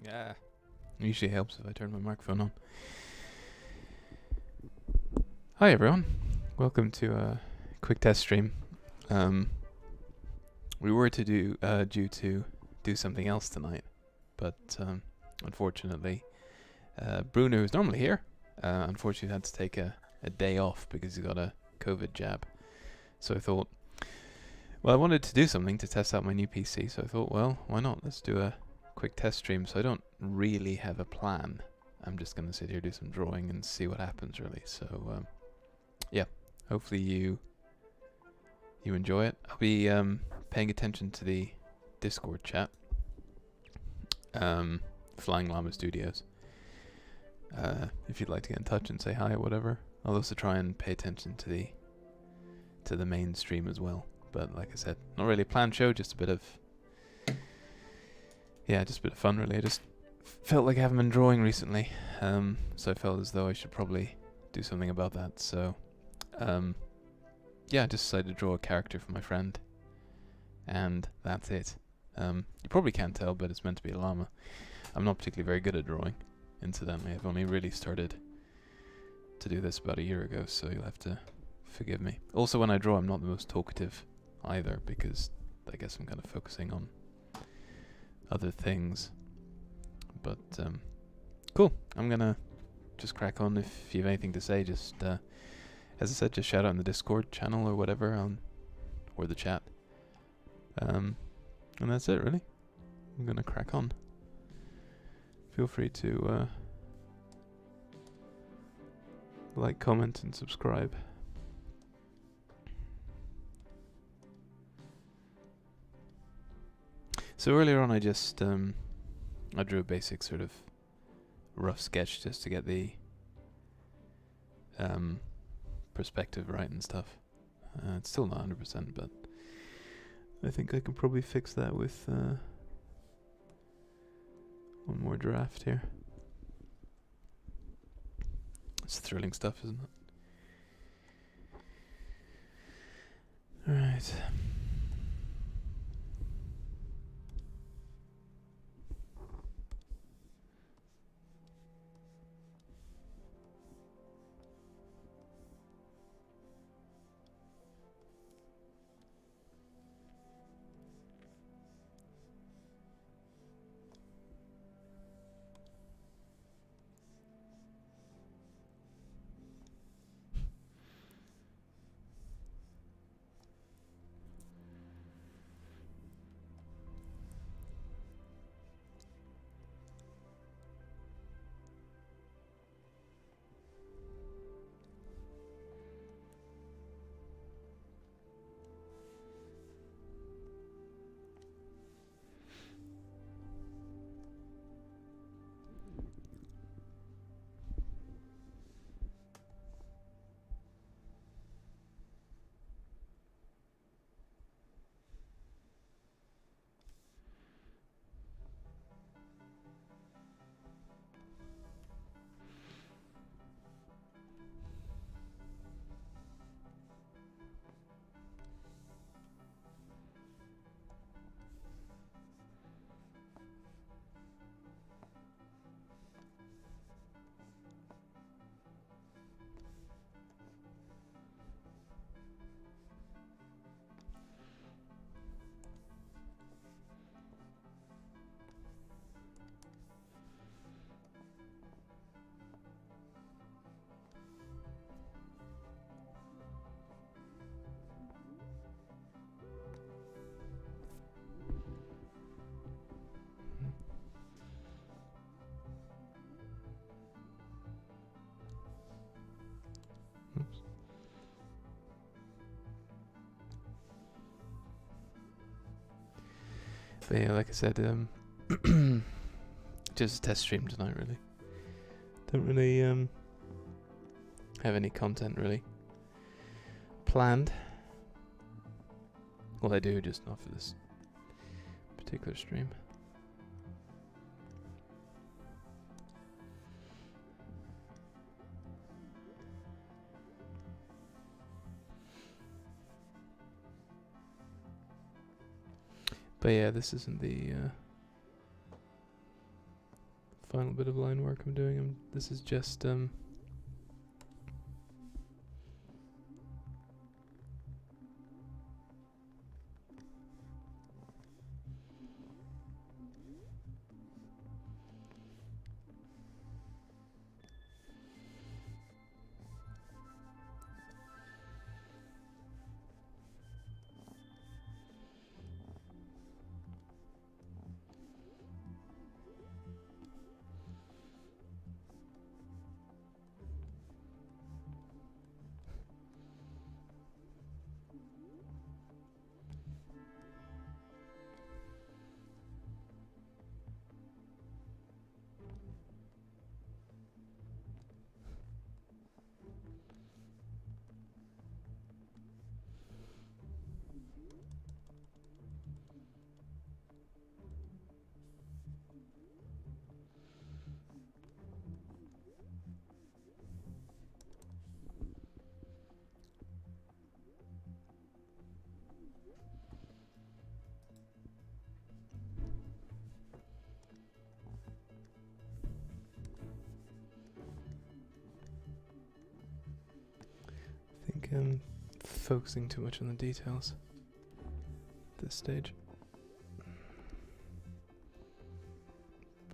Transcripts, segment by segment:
Yeah. It usually helps if I turn my microphone on. Hi everyone. Welcome to a quick test stream. We were due to do something else tonight, but unfortunately, Bruno, who's normally here, unfortunately had to take a day off because he got a COVID jab. So I thought, well, I wanted to do something to test out my new PC, so I thought, well, why not? Let's do a quick test stream. So I don't really have a plan. I'm just going to sit here, do some drawing, and see what happens, really. So, yeah, hopefully you enjoy it. I'll be paying attention to the Discord chat. Flying Llama Studios. If you'd like to get in touch and say hi or whatever. I'll also try and pay attention to the main stream as well. But like I said, not really a planned show, just a bit of fun really. I just felt like I haven't been drawing recently, so I felt as though I should probably do something about that. So yeah, I just decided to draw a character for my friend, and that's it. You probably can't tell, but it's meant to be a llama. I'm not particularly very good at drawing, incidentally. I've only really started to do this about a year ago, so you'll have to forgive me. Also, when I draw, I'm not the most talkative either, because I guess I'm kind of focusing on other things. But cool. I'm gonna just crack on. If you have anything to say, just as I said, just shout out in the Discord channel or whatever, or the chat. And that's it, really. I'm gonna crack on. Feel free to like, comment, and subscribe. So earlier on, I just I drew a basic sort of rough sketch just to get the perspective right and stuff. It's still not 100%, but I think I can probably fix that with one more draft here. It's thrilling stuff, isn't it? Alright. But yeah, like I said, just a test stream tonight, really. Don't really have any content really planned. Well, I do, just not for this particular stream. But yeah, this isn't the final bit of line work I'm doing. This is just I think I'm focusing too much on the details at this stage.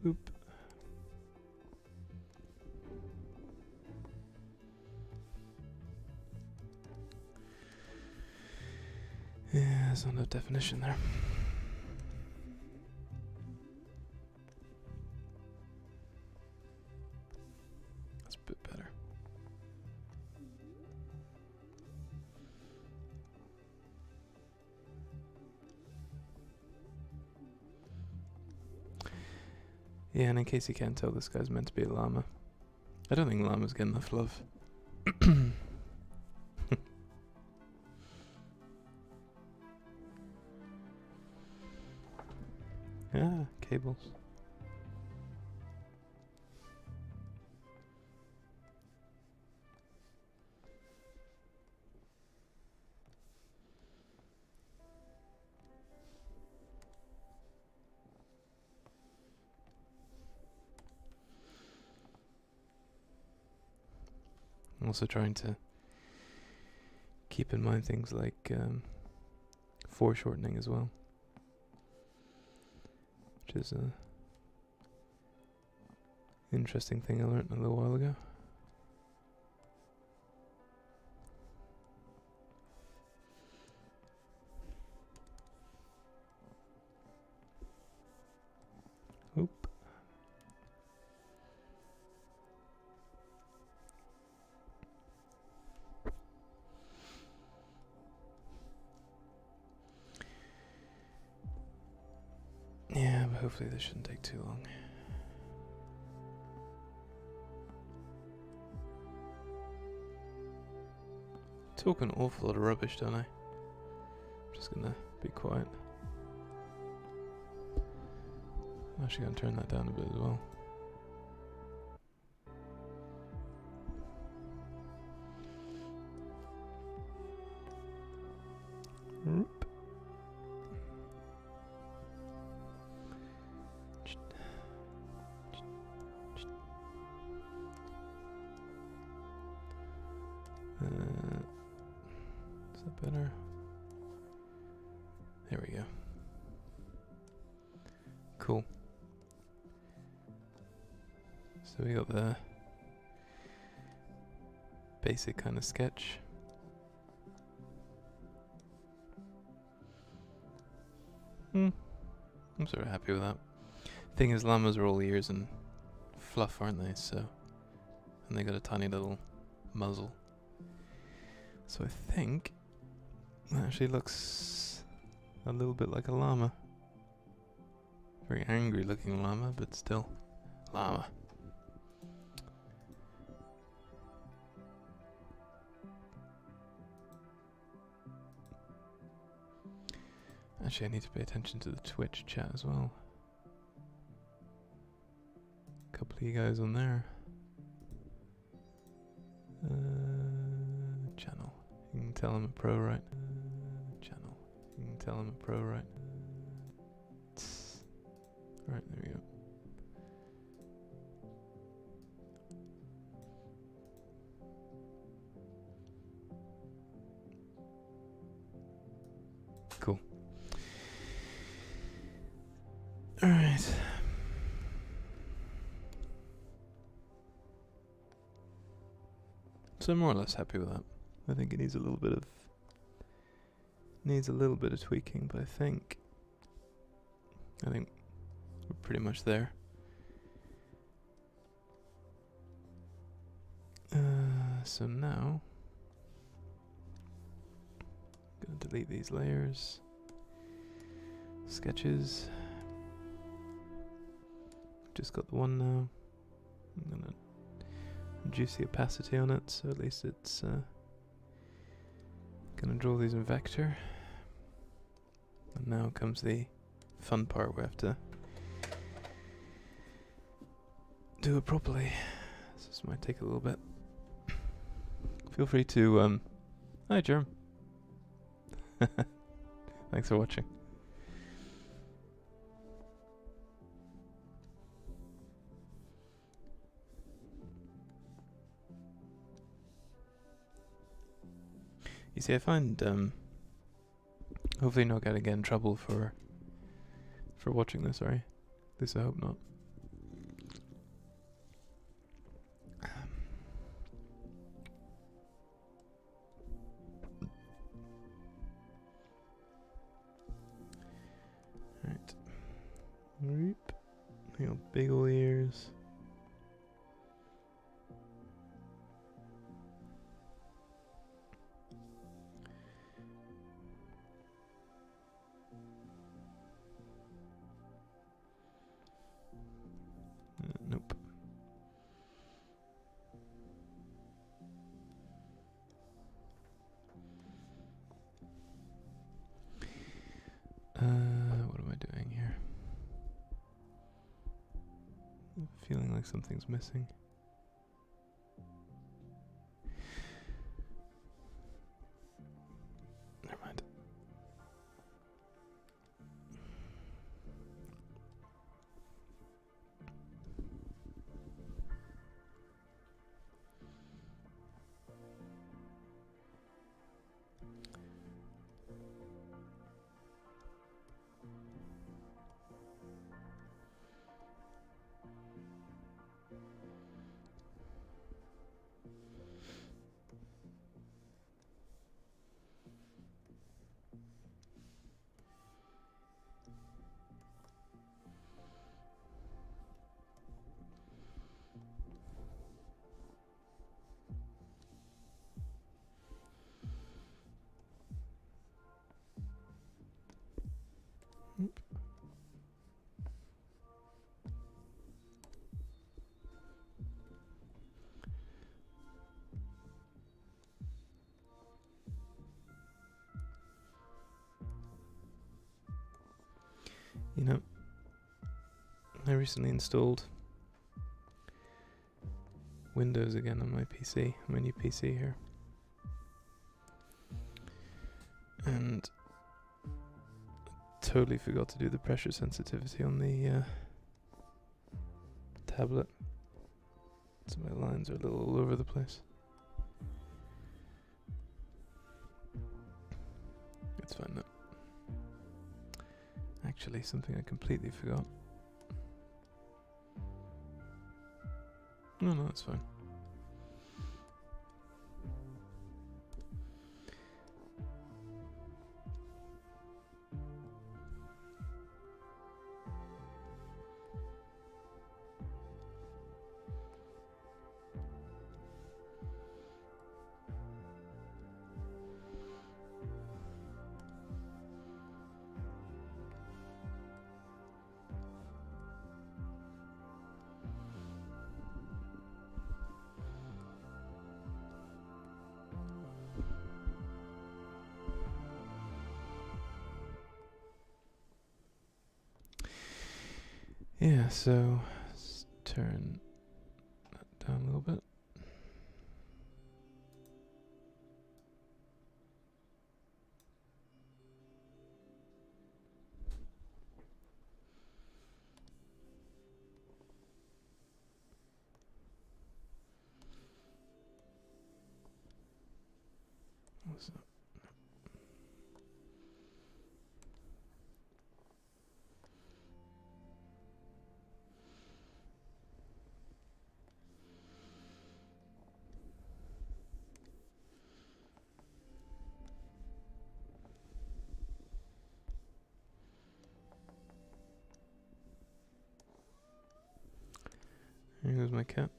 Boop. Yeah, there's not enough definition there. That's a bit better. Yeah, and in case you can't tell, this guy's meant to be a llama. I don't think llamas get enough love. Ah, cables. I'm also trying to keep in mind things like foreshortening as well, which is a interesting thing I learned a little while ago. Oop. Yeah, but hopefully this shouldn't take too long. Talk an awful lot of rubbish, don't I? I'm just gonna be quiet. I'm actually gonna turn that down a bit as well. Is that better? There we go. Cool. So we got the basic kind of sketch. I'm sort of happy with that. Thing is, llamas are all ears and fluff, aren't they? So, and they got a tiny little muzzle. So I think that actually looks a little bit like a llama. Very angry looking llama, but still llama. Actually, I need to pay attention to the Twitch chat as well. A couple of you guys on there. Channel. You can tell I'm a pro, right? Channel. You can tell I'm a pro, right? Right, there we go. Cool. Alright. So I'm more or less happy with that. I think it needs a little bit of tweaking, but I think we're pretty much there. So now I'm gonna delete these layers. Sketches. Just got the one now. I'm gonna reduce the opacity on it, so at least it's gonna draw these in vector. And now comes the fun part where we have to do it properly. So this might take a little bit. Feel free to hi Germ. Thanks for watching. You see, I find hopefully not gonna get in trouble for watching this, sorry. At least I hope not. Right. Reap. You know, big ol' ears. Nope. What am I doing here? I'm feeling like something's missing. Never mind. You know, I recently installed Windows again on my PC, my new PC here. And totally forgot to do the pressure sensitivity on the tablet. So my lines are a little all over the place. It's fine though. Actually, something I completely forgot. No, it's fine. Yeah, so let's turn that down a little bit. What's that? Here goes my cat.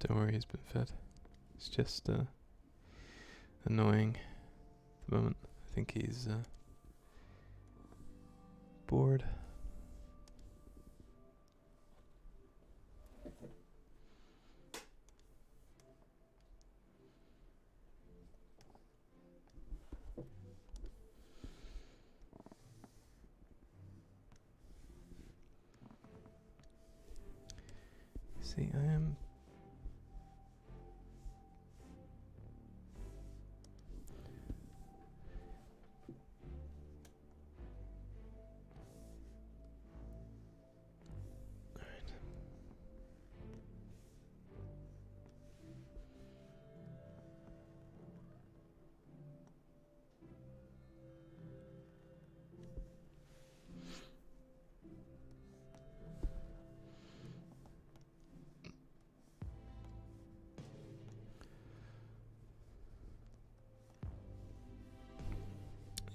Don't worry, he's been fed. It's just annoying at the moment. I think he's bored. See, I am...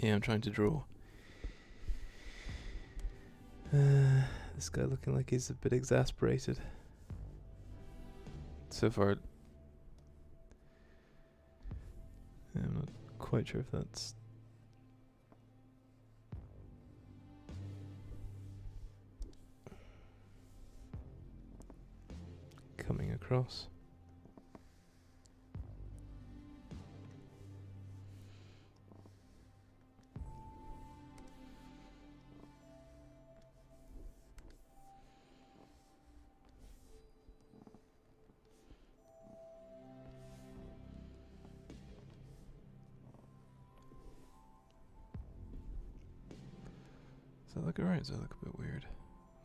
Yeah, I'm trying to draw. This guy looking like he's a bit exasperated. So far, I'm not quite sure if that's coming across. Does that look alright? Does that look a bit weird?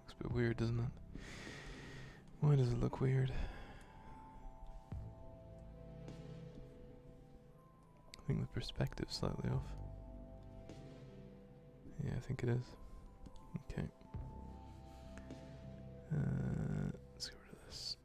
Looks a bit weird, doesn't it? Why does it look weird? I think the perspective's slightly off. Yeah, I think it is. Okay. Let's get rid of this.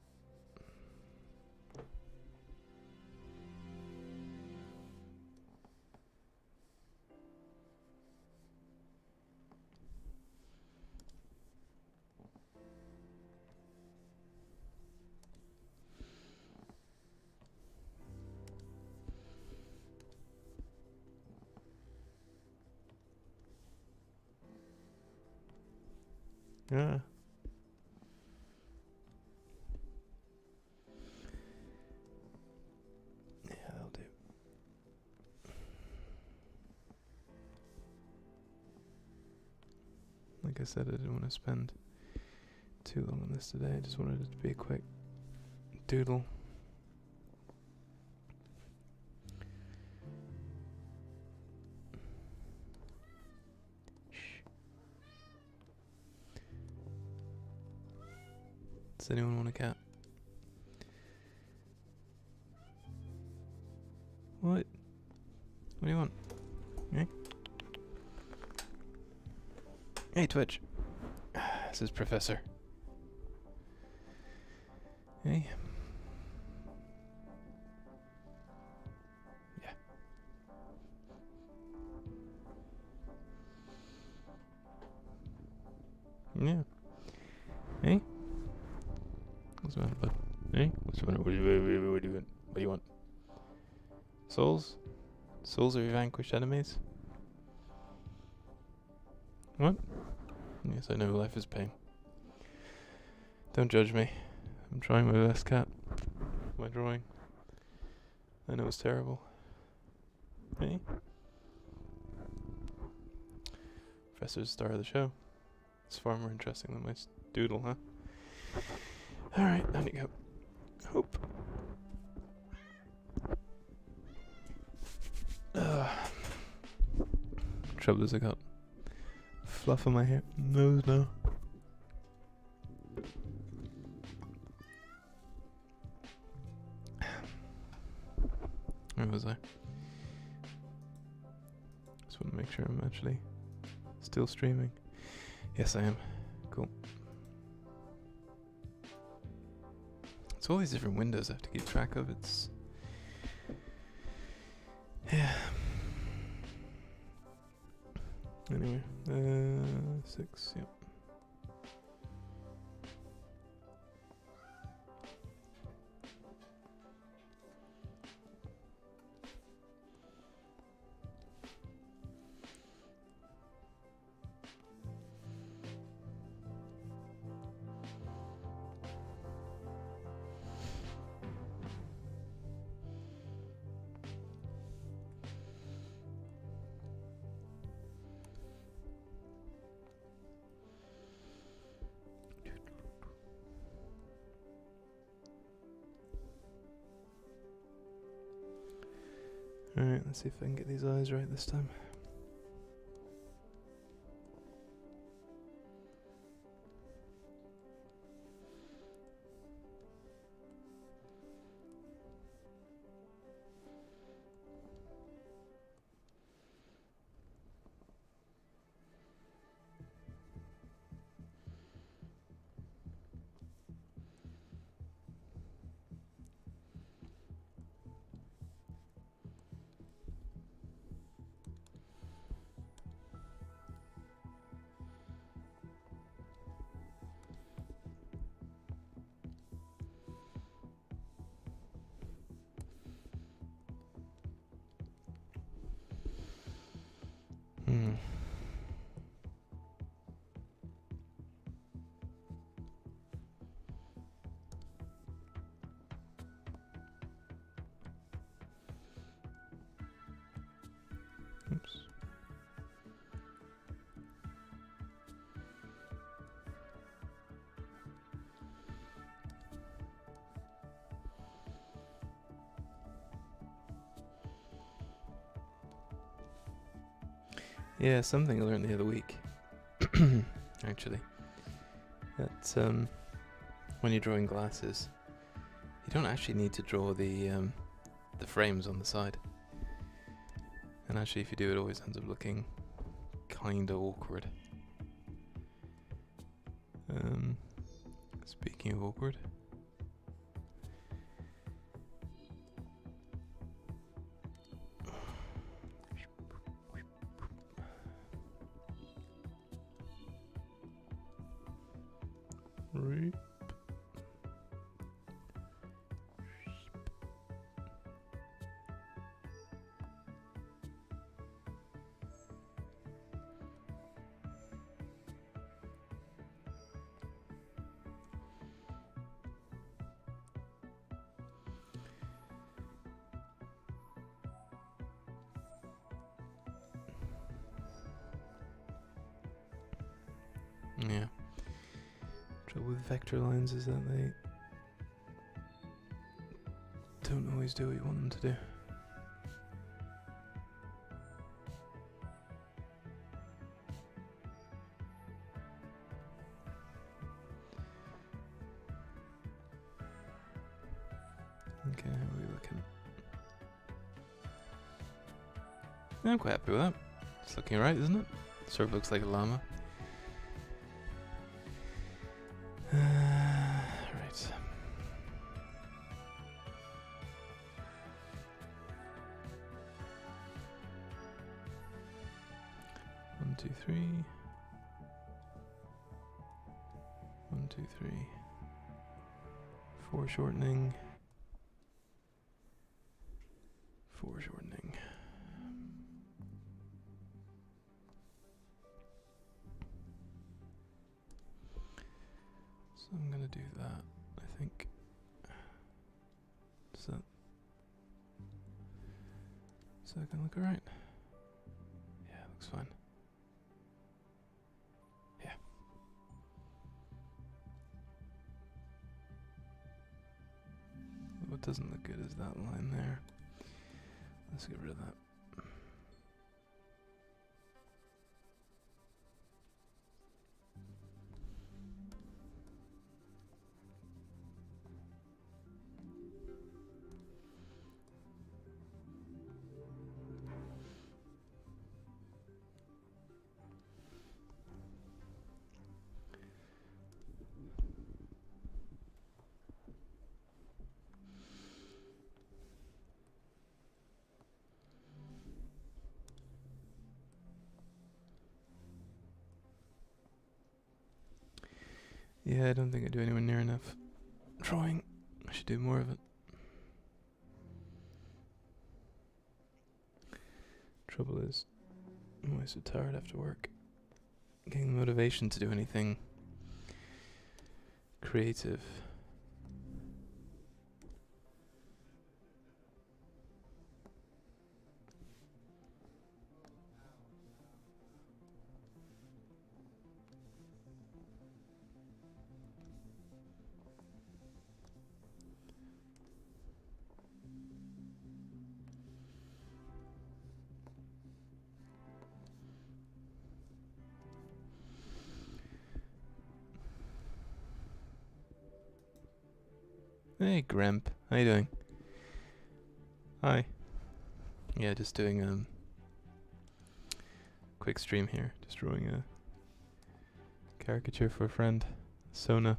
Yeah. Yeah, that'll do. Like I said, I didn't want to spend too long on this today. I just wanted it to be a quick doodle. Does anyone want a cat? What? What do you want? Eh? Hey, Twitch. This is Professor. Hey. Yeah. Yeah. Hey? What's the matter, bud? Hey? What's the matter? What do you want? Souls? Souls of your vanquished enemies? What? Yes, I know life is pain. Don't judge me. I'm trying my best, cat. My drawing. I know it's terrible. Hey? Professor's the star of the show. It's far more interesting than my doodle, huh? Alright, down you go. Hope. Trouble is I got fluff on my hair. Nose now. Where was I? Just want to make sure I'm actually still streaming. Yes, I am. Cool. It's all these different windows I have to keep track of. It's... yeah. Anyway, 6, yep. Alright, let's see if I can get these eyes right this time. Oops. Yeah, something I learned the other week. Actually, that when you're drawing glasses, you don't actually need to draw the frames on the side. And actually, if you do, it always ends up looking kinda awkward. Speaking of awkward. Right. Yeah. Trouble with vector lines is that they don't always do what you want them to do. Okay, how are we looking? Yeah, I'm quite happy with that. It's looking alright, isn't it? Sort of looks like a llama. Right. 1, 2, 3. 1, 2, 3. 4 shortening. 4 shortening. do that, I think. Does that gonna look alright? Yeah, looks fine. Yeah. What doesn't look good is that line there. Let's get rid of that. Yeah, I don't think I do anywhere near enough drawing. I should do more of it. Trouble is, I'm always so tired after work. Getting the motivation to do anything creative. Hey, Gremp. How you doing? Hi. Yeah, just doing quick stream here. Just drawing a caricature for a friend, Sona.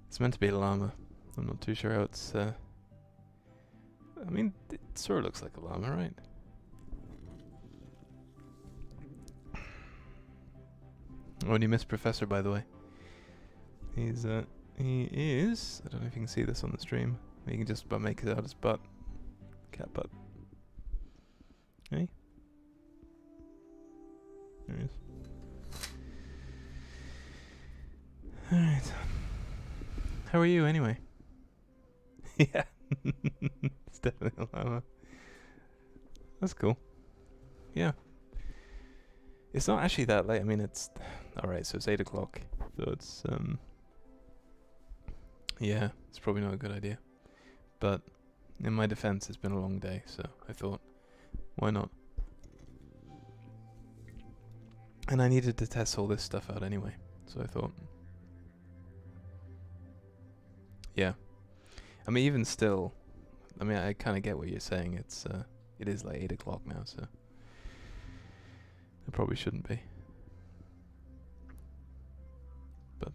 It's meant to be a llama. I'm not too sure how it's. I mean, it sort of looks like a llama, right? Oh, and you missed Professor, by the way. He is. I don't know if you can see this on the stream. You can just about make it out his butt. Cat butt. Hey? There he is. Alright. How are you, anyway? Yeah. It's definitely a llama. That's cool. Yeah. It's not actually that late. I mean, it's... Alright, so it's 8 o'clock. So it's, yeah, it's probably not a good idea. But in my defense, it's been a long day, so I thought, why not? And I needed to test all this stuff out anyway, so I thought, yeah. I mean, even still, I mean, I kind of get what you're saying. It is like 8 o'clock now, so it probably shouldn't be. But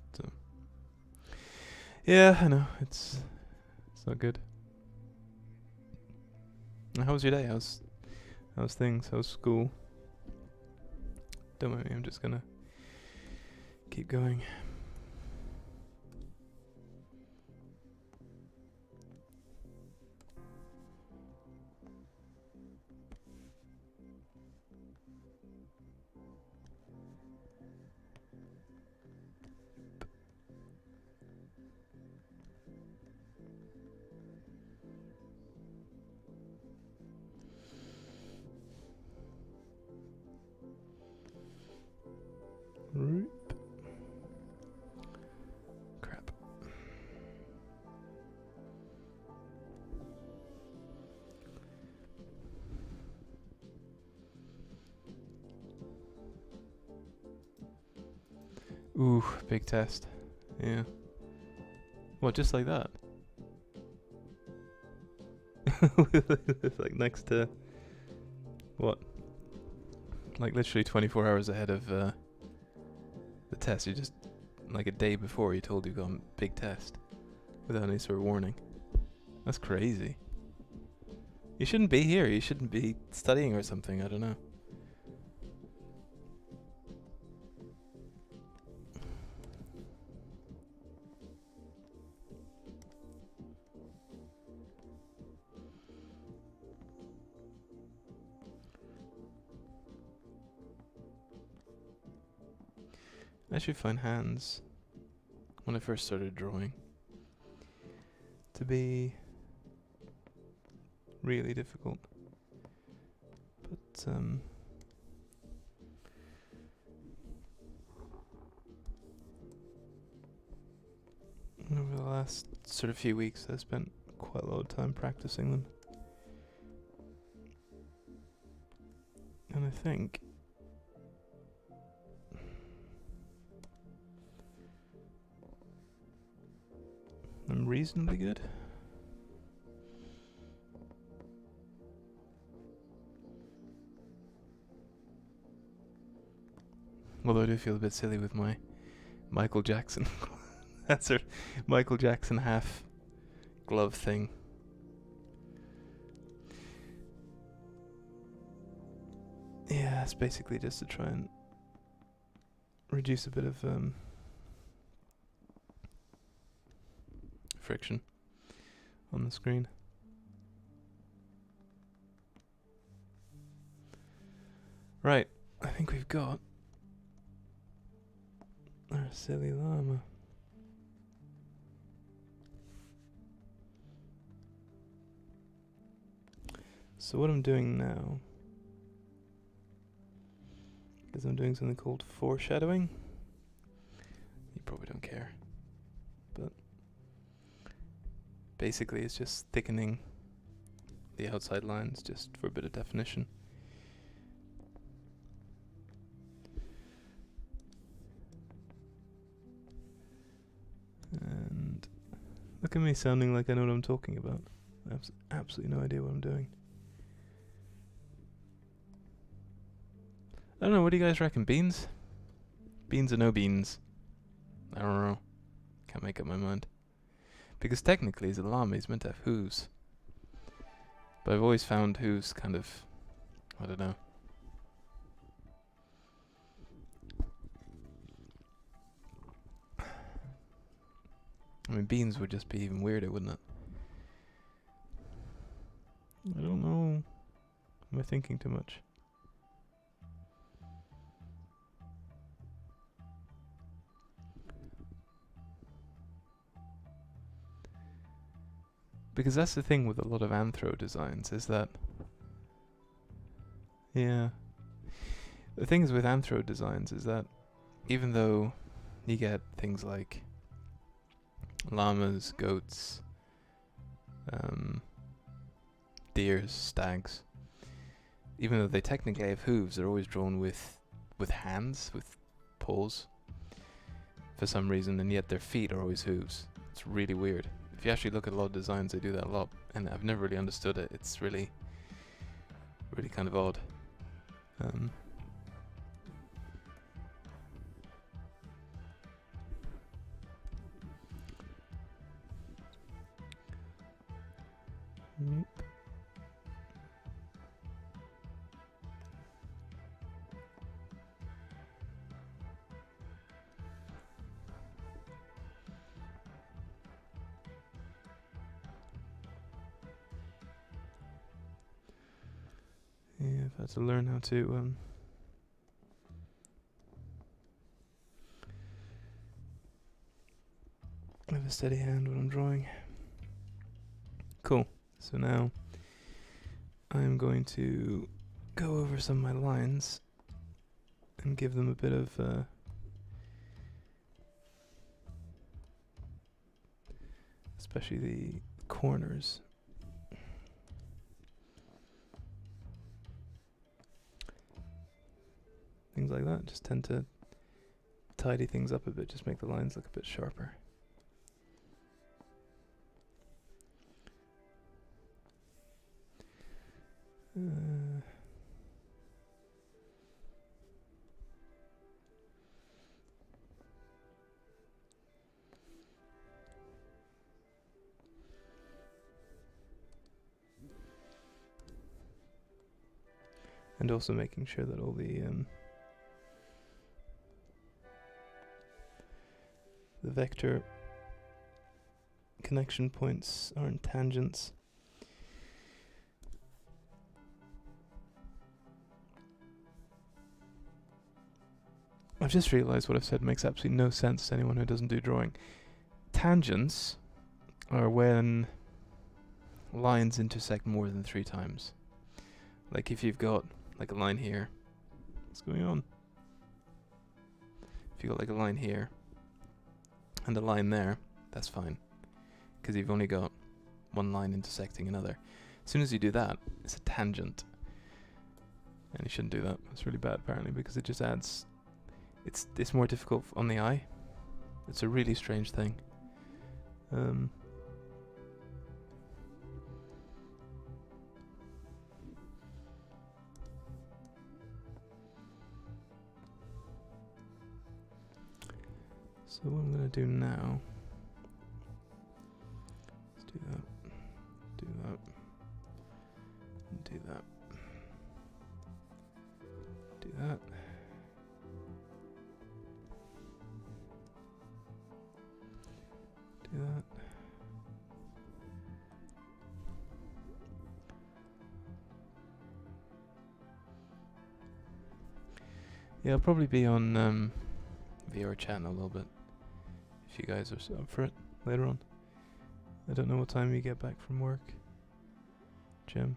yeah, I know it's not good. How was your day? How's things? How's school? Don't mind me. I'm just gonna keep going. Crap. Ooh, big test. Yeah. What, just like that? Like next to... What? Like literally 24 hours ahead of the test. You just... Like a day before you told you got a big test. Without any sort of warning. That's crazy. You shouldn't be here. You shouldn't be studying or something. I don't know. I should find hands when I first started drawing to be really difficult. But over the last sort of few weeks, I spent quite a lot of time practicing them. And I think I'm reasonably good. Although I do feel a bit silly with my Michael Jackson. That's a Michael Jackson half glove thing. Yeah, it's basically just to try and reduce a bit of friction on the screen. Right, I think we've got our silly llama. So what I'm doing now is I'm doing something called foreshadowing. You probably don't care, but basically it's just thickening the outside lines just for a bit of definition. And look at me sounding like I know what I'm talking about. I have absolutely no idea what I'm doing. I don't know, what do you guys reckon? Beans? Beans or no beans? I don't know. Can't make up my mind. Because technically, as a llama, he's meant to have hooves. But I've always found hooves kind of, I don't know. I mean, beans would just be even weirder, wouldn't it? I don't know. Am I thinking too much? Because that's the thing with a lot of anthro designs, is that... Yeah. The thing is with anthro designs is that even though you get things like llamas, goats, deers, stags, even though they technically have hooves, they're always drawn with hands, with paws, for some reason, and yet their feet are always hooves. It's really weird. If you actually look at a lot of designs, they do that a lot, and I've never really understood it. It's really, really kind of odd. Nope. Yeah, I've had to learn how to have a steady hand when I'm drawing. Cool. So now I'm going to go over some of my lines and give them a bit of especially the corners. Things like that just tend to tidy things up a bit, just make the lines look a bit sharper. And also making sure that all the vector connection points aren't tangents. I've just realised what I've said makes absolutely no sense to anyone who doesn't do drawing. Tangents are when lines intersect more than 3 times. Like if you've got like a line here. What's going on? If you've got like a line here and a line there, that's fine. Because you've only got one line intersecting another. As soon as you do that, it's a tangent. And you shouldn't do that. It's really bad apparently because it just adds... It's more difficult on the eye. It's a really strange thing. So what I'm going to do now... Let's do that. Do that. And do that. Do that. Do that. Yeah, I'll probably be on VR chat in a little bit. If you guys are up for it later on. I don't know what time you get back from work. Jim.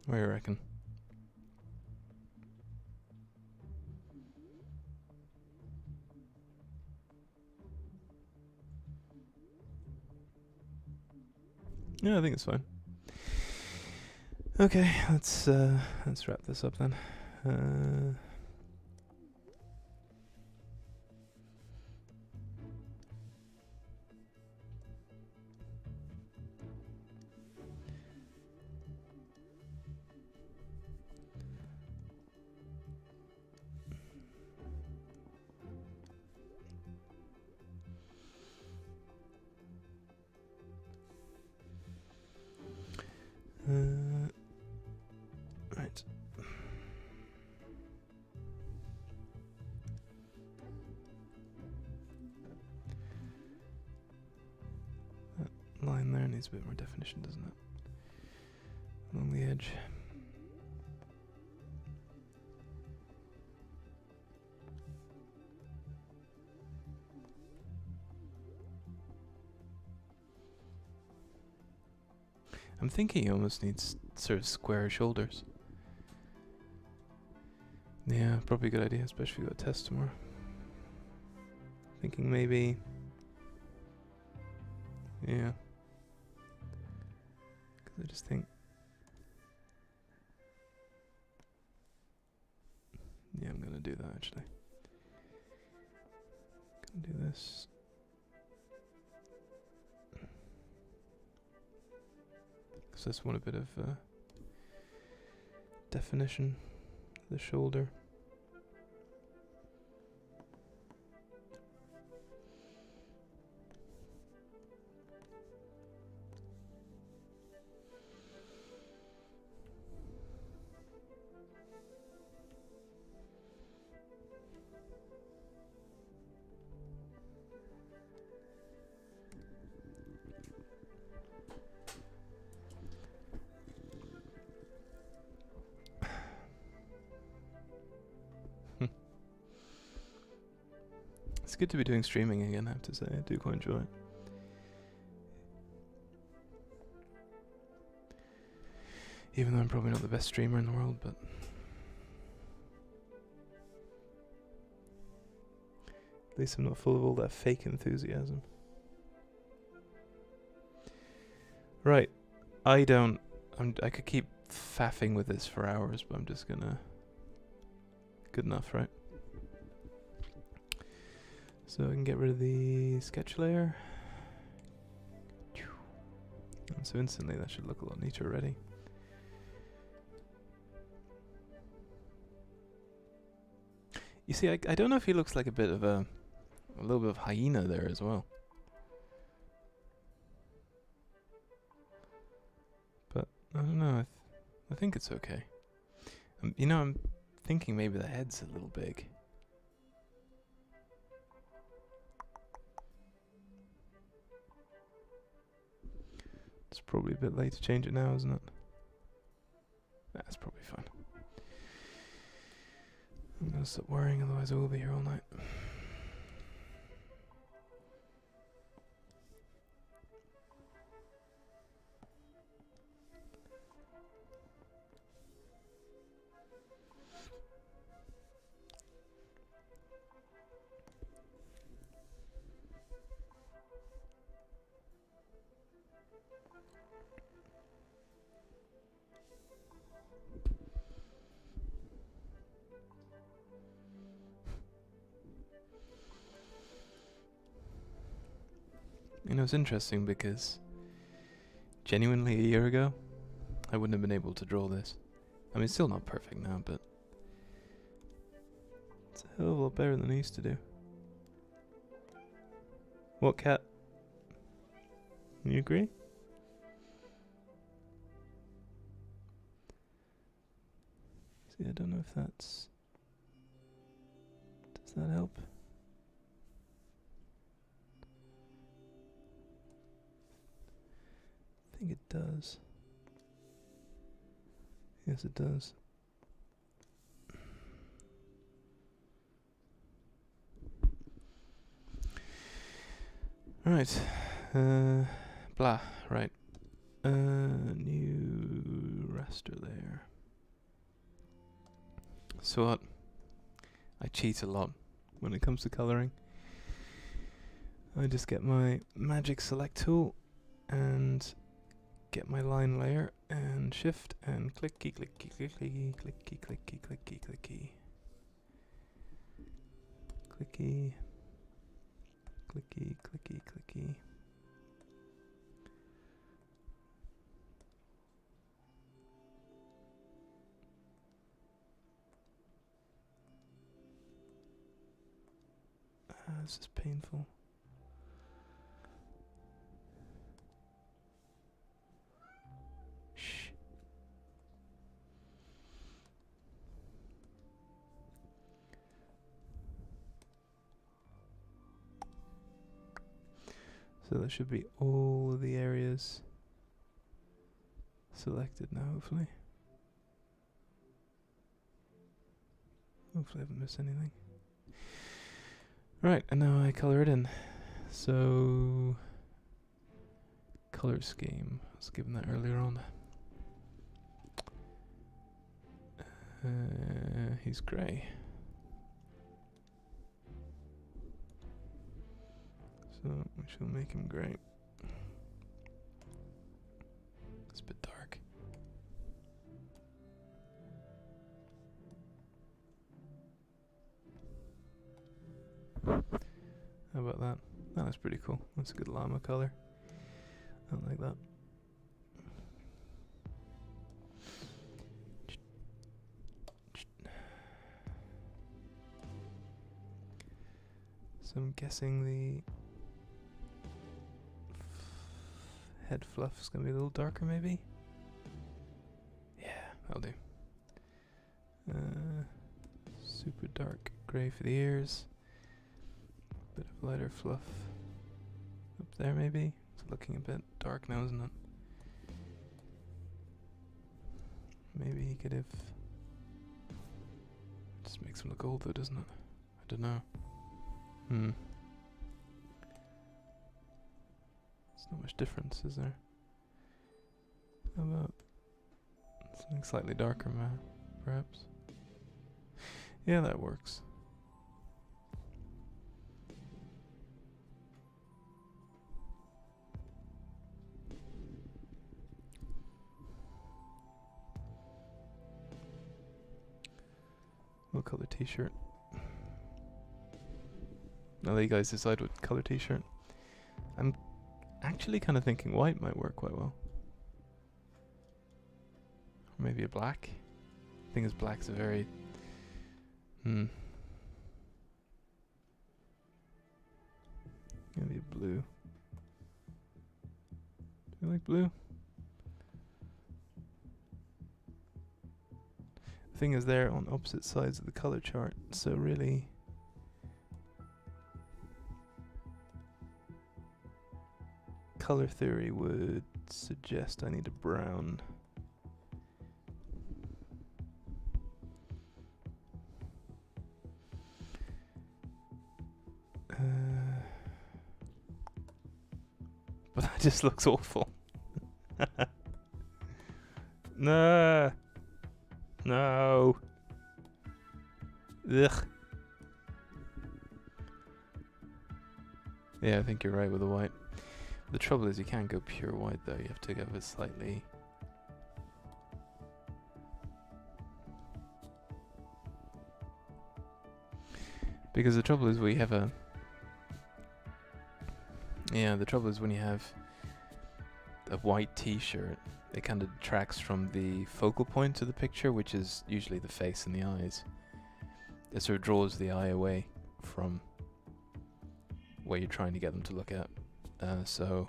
What do you reckon? Yeah, I think it's fine. Okay, let's wrap this up then. Right. That line there needs a bit more definition, doesn't it? Along the edge. I'm thinking he almost needs sort of square shoulders. Yeah, probably a good idea, especially if you've got a test tomorrow. Thinking maybe... Yeah. Because I just think... Yeah, I'm going to do that actually. Going to do this. So I just want a bit of definition of the shoulder. It's good to be doing streaming again, I have to say. I do quite enjoy it. Even though I'm probably not the best streamer in the world, but... At least I'm not full of all that fake enthusiasm. Right. I don't I could keep faffing with this for hours, but I'm just gonna... Good enough, right? So I can get rid of the sketch layer. And so instantly that should look a lot neater already. You see, I don't know if he looks like a bit of a little bit of hyena there as well. But I don't know, I think it's okay. You know, I'm thinking maybe the head's a little big. It's probably a bit late to change it now, isn't it? That's probably fine. I'm gonna stop worrying, otherwise I will be here all night. You know, it's interesting because genuinely a year ago, I wouldn't have been able to draw this. I mean, it's still not perfect now, but it's a hell of a lot better than I used to do. What, cat? You agree? See, I don't know if that's... Does that help? I think it does. Yes, it does. Right. Blah. Right. New raster layer. So what? I cheat a lot when it comes to coloring. I just get my magic select tool and get my line layer and shift and clicky clicky clicky clicky clicky clicky clicky clicky clicky clicky clicky. This is painful. Shh. So that should be all of the areas selected now, hopefully. Hopefully I haven't missed anything. Right, and now I color it in. So, color scheme. I was given that earlier on. He's grey. So we shall make him grey. It's a bit dark. How about that? Oh, that's pretty cool. That's a good llama color. I like that. So I'm guessing the head fluff is going to be a little darker, maybe? Yeah, that'll do. Super dark grey for the ears. Bit of lighter fluff up there, maybe. It's looking a bit dark now, isn't it? Maybe he could have... Just makes him look old though, doesn't it? I don't know. There's not much difference, is there? How about something slightly darker, perhaps? Yeah, that works. what color t-shirt. I'll let you guys decide what color t-shirt. I'm actually kind of thinking white might work quite well. Or maybe a black. The thing is, black's a very... Maybe a blue. Do you like blue? The thing is, they're on opposite sides of the color chart, so really... color theory would suggest I need a brown. But that just looks awful. No. No. Ugh. Yeah, I think you're right with the white. The trouble is you can't go pure white though, you have to go with slightly... Because the trouble is we have a... Yeah, the trouble is when you have a white t-shirt, it kind of detracts from the focal point of the picture, which is usually the face and the eyes. It sort of draws the eye away from where you're trying to get them to look at. So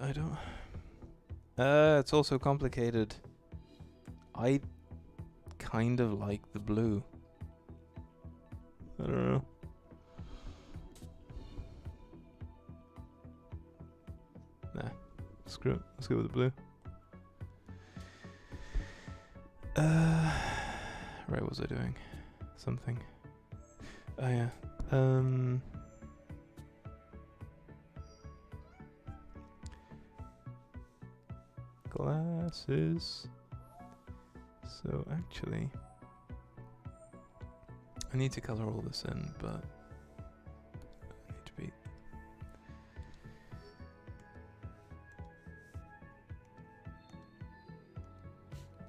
I don't... it's also complicated. I kind of like the blue. I don't know. Nah, screw it. Let's go with the blue. Right, what was I doing? Something. Oh yeah. Glasses. So actually, I need to color all this in, but I need to be...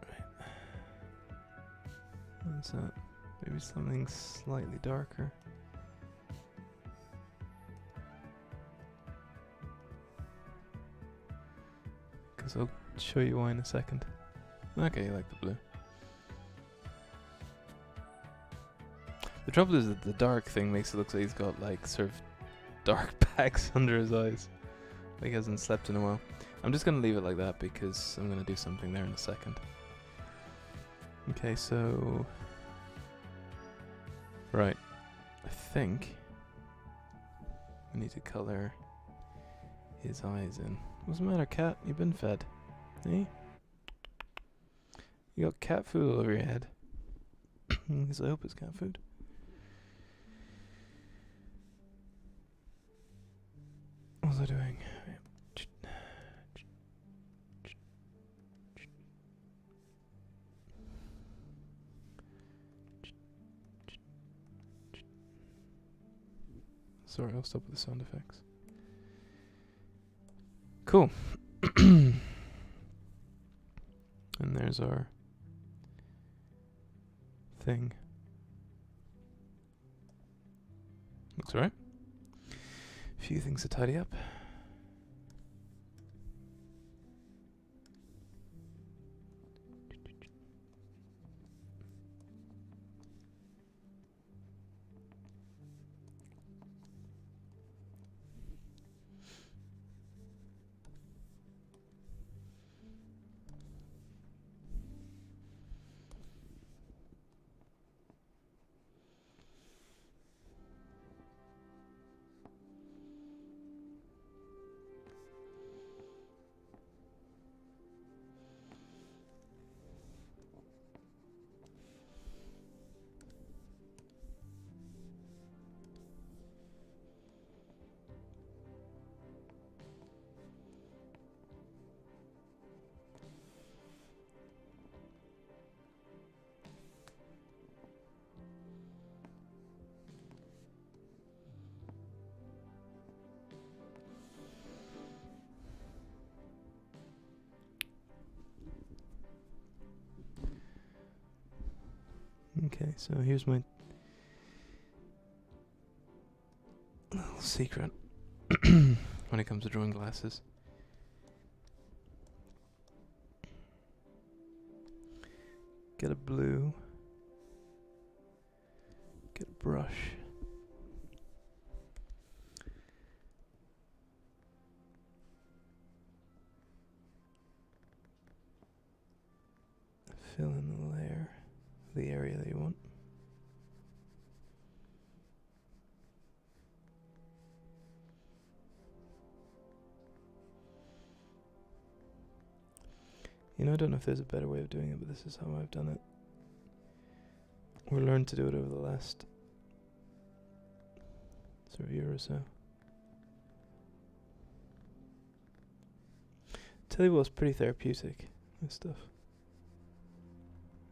Right. What's that? Maybe something slightly darker. Because I'll show you why in a second. Okay, you like the blue. The trouble is that the dark thing makes it look like he's got like sort of dark bags under his eyes. Like he hasn't slept in a while. I'm just gonna leave it like that because I'm gonna do something there in a second. Okay, so... Right. I think we need to color his eyes in. What's the matter, cat? You've been fed. Eh? You got cat food all over your head. Because I hope it's cat food. What was I doing? Sorry, I'll stop with the sound effects. Cool. And there's our thing. Looks alright. A few things to tidy up. Okay, so here's my little secret when it comes to drawing glasses. Get a blue. Get a brush. Fill in the layer, the area that you want. You know, I don't know if there's a better way of doing it, but this is how I've done it. Or learned to do it over the last sort of year or so. Tell you what, it's pretty therapeutic, this stuff.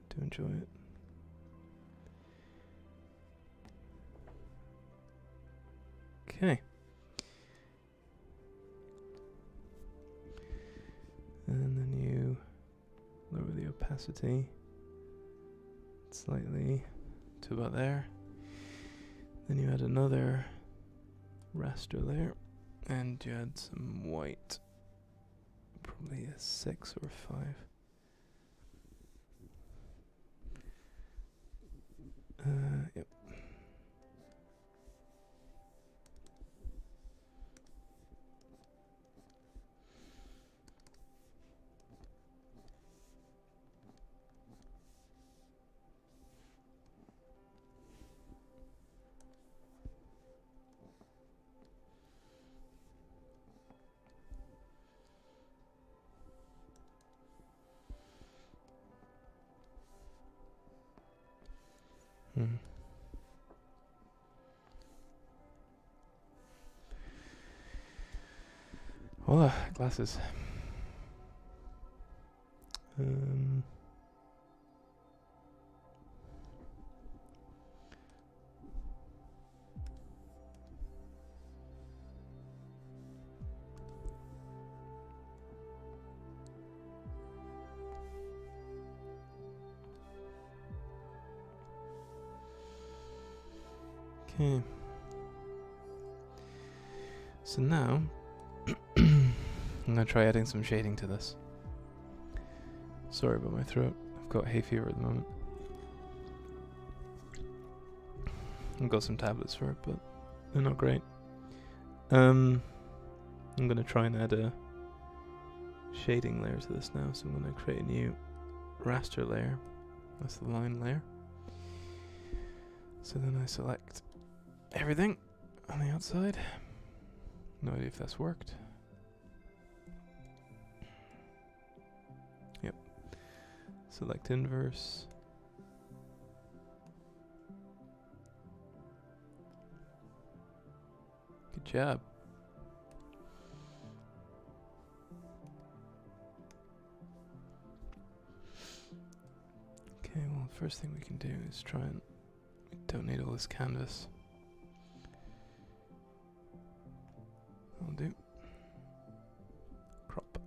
I do enjoy it. Okay. And then you lower the opacity slightly to about there. Then you add another raster layer and you add some white, probably a 6 or 5. Yep. Voila, glasses. Okay. So now I'm gonna try adding some shading to this. Sorry about my throat. I've got hay fever at the moment. I've got some tablets for it, but they're not great. I'm gonna try and add a shading layer to this now, so I'm gonna create a new raster layer. That's the line layer. So then I select everything on the outside. No idea if that's worked. Yep. Select inverse. Good job. Okay, well, the first thing we can do is try and... We don't need all this canvas. I'll do. Crop.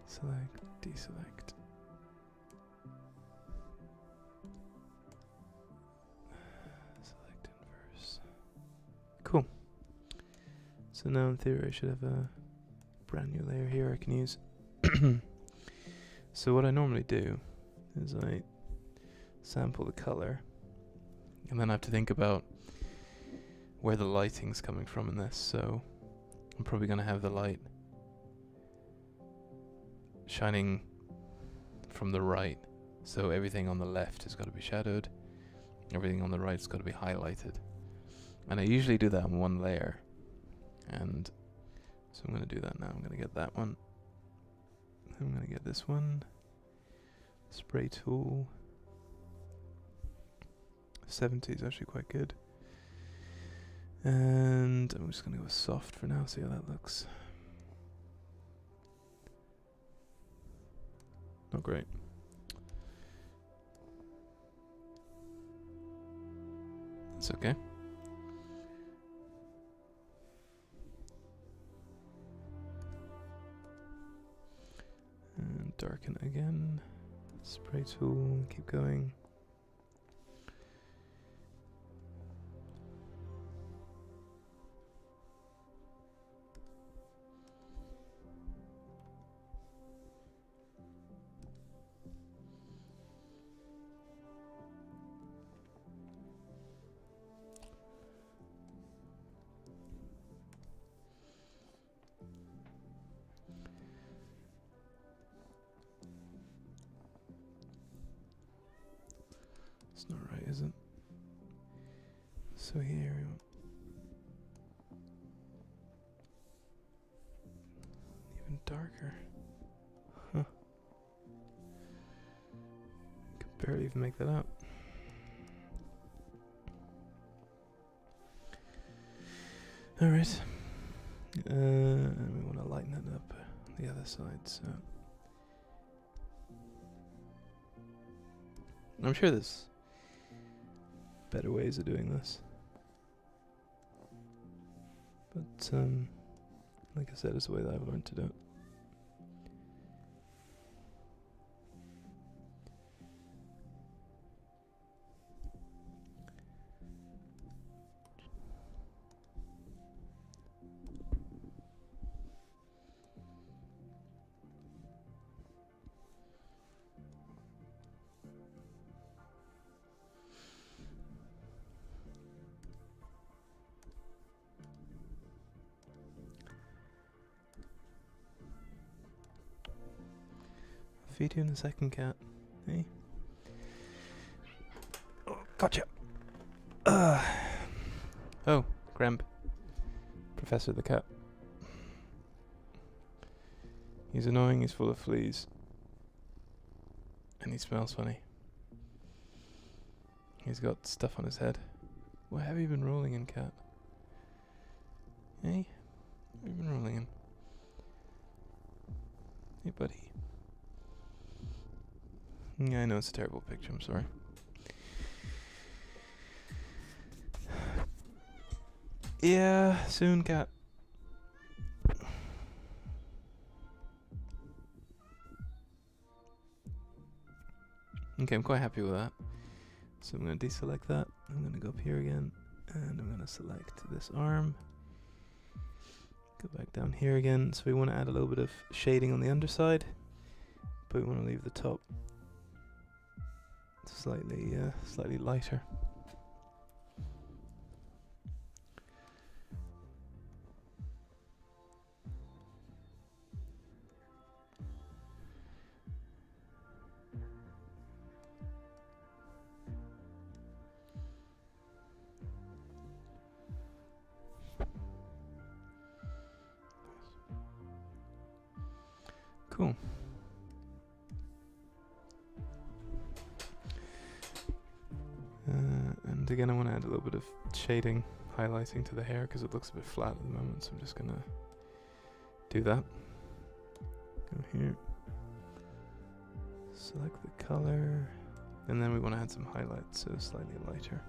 Select, deselect. Select inverse. Cool. So now in theory I should have a brand new layer here I can use. So what I normally do is I sample the color and then I have to think about where the lighting's coming from in this. So I'm probably going to have the light shining from the right, so everything on the left has got to be shadowed, everything on the right's got to be highlighted, and I usually do that in one layer, and so I'm going to do that now. I'm going to get that one, I'm going to get this one, spray tool. 70 is actually quite good. And I'm just going to go soft for now, see how that looks. Not great. It's okay. And darken it again. Spray tool, keep going. It's not right, is it? So here we want even darker. Huh. Could barely even make that out. Alright. And we want to lighten it up the other side, so I'm sure there's better ways of doing this. But like I said, it's the way that I've learned to do it. Feed you in a second, cat. Hey. Oh, gotcha. Oh, Gramp. Professor the cat. He's annoying, he's full of fleas. And he smells funny. He's got stuff on his head. What have you been rolling in, cat? Hey? What have you been rolling in? Hey, buddy. Yeah, I know it's a terrible picture, I'm sorry. Yeah, soon, cat. Okay, I'm quite happy with that. So I'm going to deselect that. I'm going to go up here again. And I'm going to select this arm. Go back down here again. So we want to add a little bit of shading on the underside. But we want to leave the top slightly lighter. Cool. And again, I want to add a little bit of shading, highlighting to the hair because it looks a bit flat at the moment, so I'm just going to do that. Go here. Select the color. And then we want to add some highlights, so slightly lighter.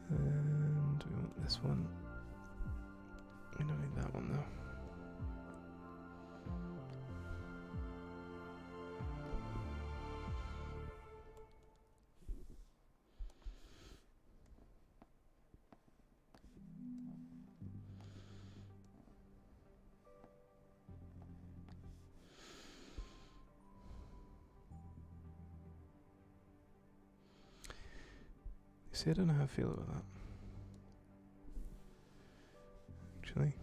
And we want this one. We don't need that one though. See, I don't know how I feel about that. Actually.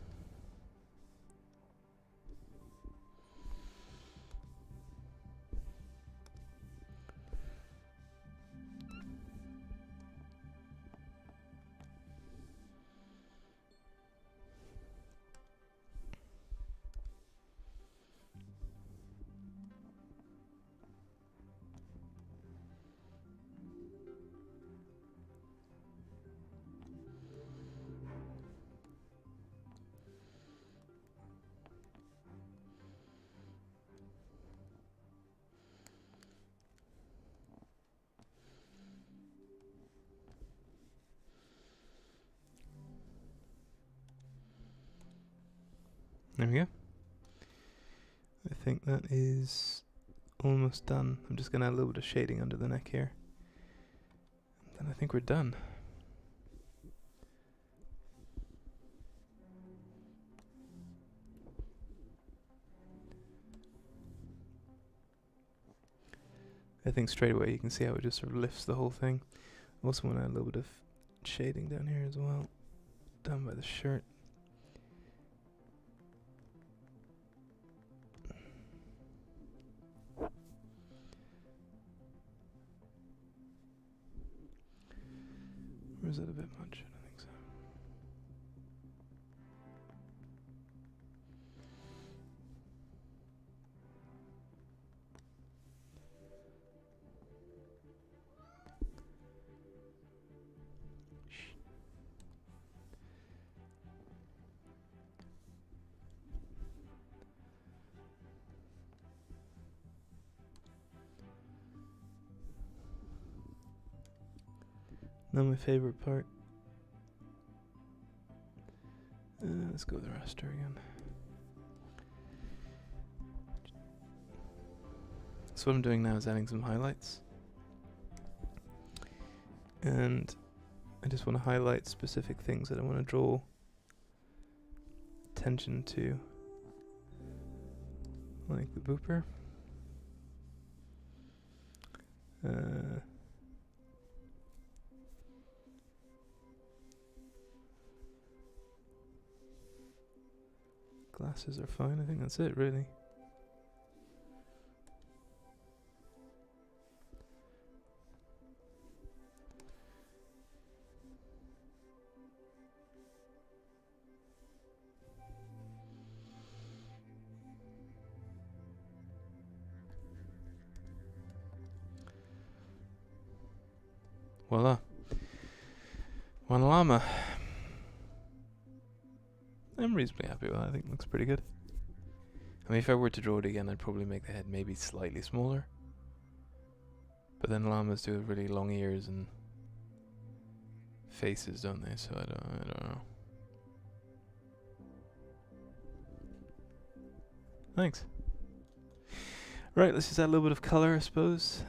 There we go. I think that is almost done. I'm just going to add a little bit of shading under the neck here. And I think we're done. I think straight away you can see how it just sort of lifts the whole thing. I also want to add a little bit of shading down here as well, down by the shirt. Or is that a bit much? I don't think so. Now my favorite part. Let's go with the raster again. So what I'm doing now is adding some highlights. And I just want to highlight specific things that I want to draw attention to. Like the booper. Glasses are fine, I think that's it really. Voila. One llama. I'm reasonably happy with that. I think it looks pretty good. I mean, if I were to draw it again, I'd probably make the head maybe slightly smaller. But then llamas do have really long ears and faces, don't they? So I don't know. Thanks. Right, let's just add a little bit of color, I suppose.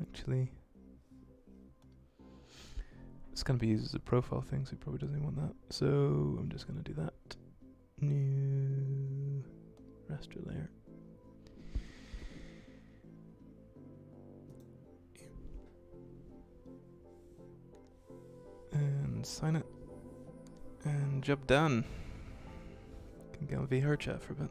Actually, it's going to be used as a profile thing, so he probably doesn't want that. So I'm just going to do that. New raster layer. And sign it. And job done. Can get on VR chat for a bit.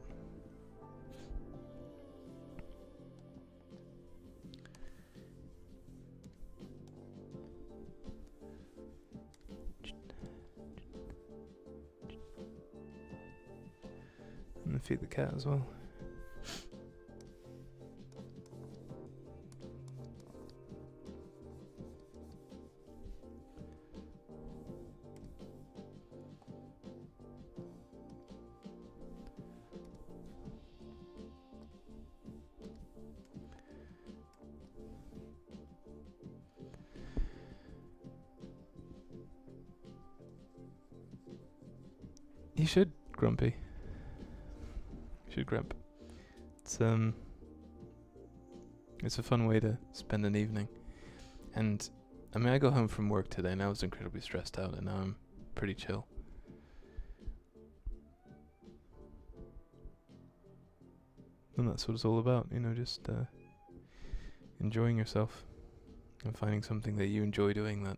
And feed the cat as well. You should, Grumpy. You should grump. It's a fun way to spend an evening. And I mean, I go home from work today and I was incredibly stressed out, and now I'm pretty chill. And that's what it's all about, you know, just enjoying yourself and finding something that you enjoy doing, that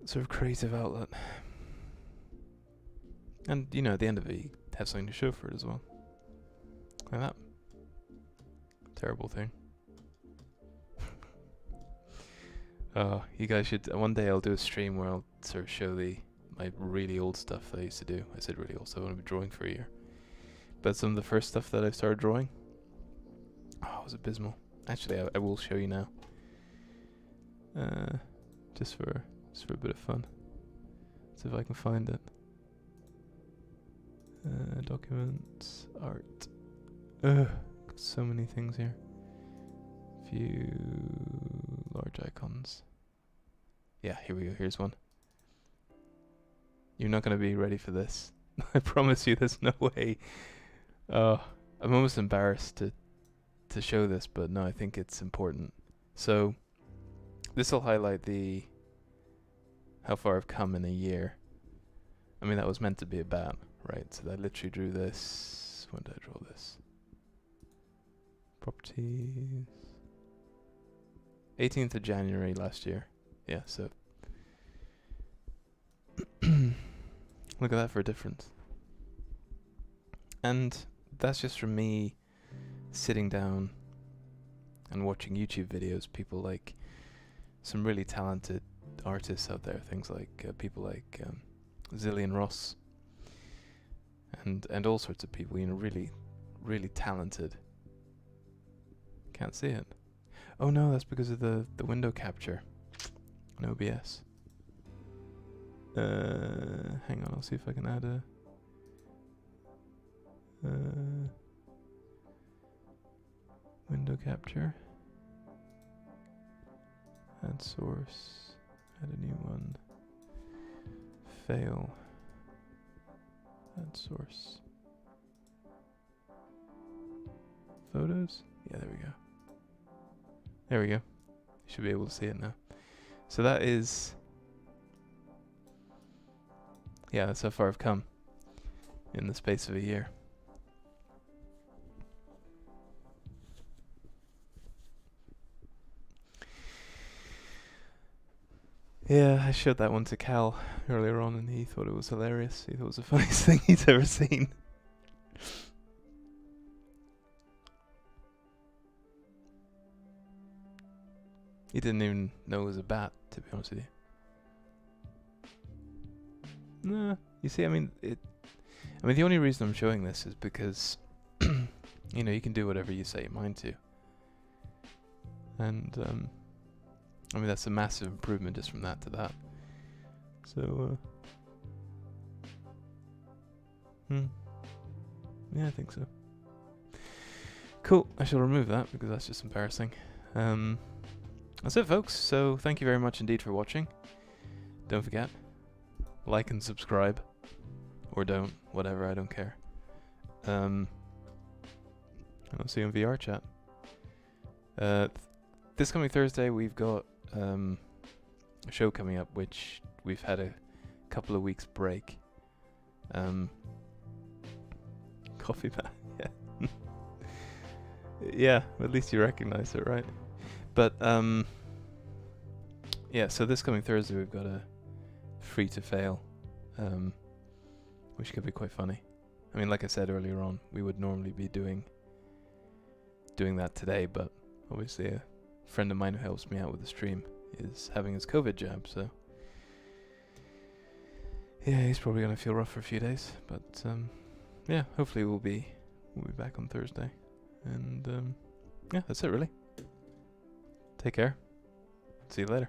sort of creative outlet. And, you know, at the end of it, you have something to show for it as well. Like that. Terrible thing. You guys should, one day I'll do a stream where I'll sort of show my really old stuff that I used to do. I said really old stuff, I've been drawing for a year. But some of the first stuff that I started drawing, it was abysmal. Actually, I will show you now. Just for a bit of fun. See if I can find it. Documents, art. Got so many things here. View large icons. Yeah, here we go. Here's one. You're not going to be ready for this. I promise you, there's no way. I'm almost embarrassed to show this, but no, I think it's important. So this will highlight how far I've come in a year. I mean, that was meant to be a bat, right? So I literally drew this. When did I draw this? Properties. 18th of January last year. Yeah, so look at that for a difference. And that's just from me sitting down and watching YouTube videos, people like some really talented artists out there, things like people like Zillion Ross and all sorts of people, really, really talented. Can't see it. Oh no, that's because of the window capture on OBS. Hang on, I'll see if I can add a window capture. Add source. Add a new one. Fail. Add source. Photos? Yeah, there we go. There we go. You should be able to see it now. So that is... yeah, that's how far I've come in the space of a year. Yeah, I showed that one to Cal earlier on and he thought it was hilarious. He thought it was the funniest thing he's ever seen. He didn't even know it was a bat, to be honest with you. Nah, you see, I mean, the only reason I'm showing this is because, you know, you can do whatever you set your mind to. And, I mean, that's a massive improvement just from that to that. So, yeah, I think so. Cool, I shall remove that because that's just embarrassing. That's it, folks. So, thank you very much indeed for watching. Don't forget, like and subscribe. Or don't, whatever, I don't care. I'll see you in VR chat. This coming Thursday, we've got a show coming up, which we've had a couple of weeks break. Coffee mat, yeah. Yeah, at least you recognize it, right? But yeah, so this coming Thursday we've got a free to fail, which could be quite funny. I mean, like I said earlier on, we would normally be doing that today, but obviously a friend of mine who helps me out with the stream is having his COVID jab, so yeah, he's probably gonna feel rough for a few days. But yeah, hopefully we'll be back on Thursday, and yeah, that's it really. Take care. See you later.